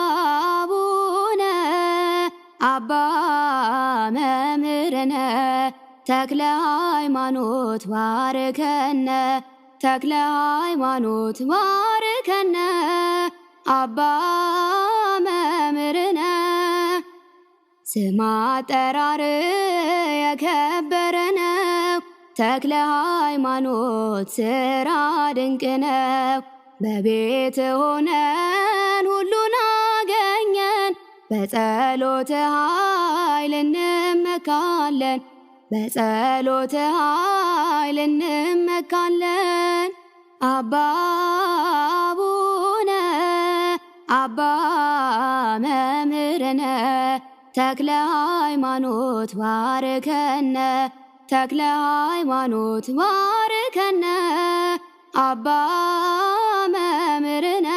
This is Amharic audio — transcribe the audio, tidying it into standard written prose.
አባቡነ አባ መምህርነ ተክለ ሃይማኖት ባርከነ ተክለ ሃይማኖት ባርከነ አባ መምህርነ ስም አጠራር የከበረ ነው ተክለ ሃይማኖት ስራ ድንቅ ነው። በቤት ሆነን ሁሉን አገኘን በጸሎት ኃይል እንመካለን በጸሎት ኃይል እንመካለን። አባቡነ አባ መምህርነ ተክለ ሃይማኖት ባርከነ ተክለ ሃይማኖት ባርከነ አባ መምህርነ